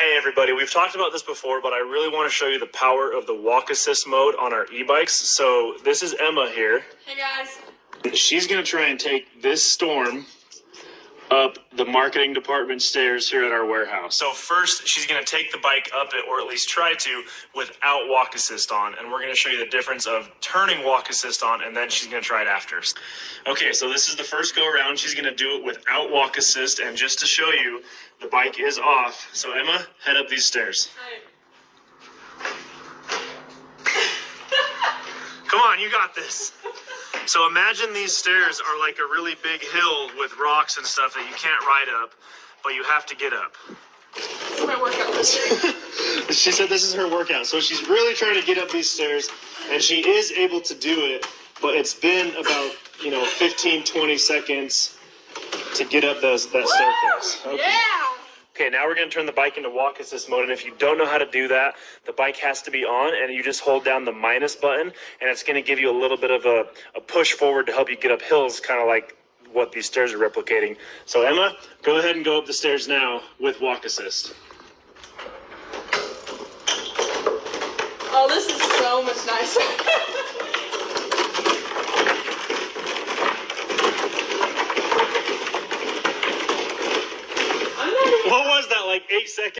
Hey everybody, we've talked about this before, but I really want to show you the power of the walk assist mode on our e-bikes. So this is Emma here. Hey guys. She's going to try and take this storm up the marketing department stairs here at our warehouse. So first, she's going to take the bike up it, or at least try to, without walk assist on. And we're going to show you the difference of turning walk assist on, and then she's going to try it after. Okay, so this is the first go around. She's going to do it without walk assist, and just to show you, the bike is off. So Emma, head up these stairs. Come on, you got this. So imagine these stairs are like a really big hill with rocks and stuff that you can't ride up, but you have to get up. This is my workout this year. She said this is her workout. So she's really trying to get up these stairs, and she is able to do it, but it's been about, 15, 20 seconds to get up that staircase. Okay. Yeah! Okay, now we're going to turn the bike into walk assist mode, and if you don't know how to do that, the bike has to be on, and you just hold down the minus button, and it's going to give you a little bit of a push forward to help you get up hills, kind of like what these stairs are replicating. So Emma, go ahead and go up the stairs now with walk assist. Oh, this is so much nicer. What was that, like 8 seconds?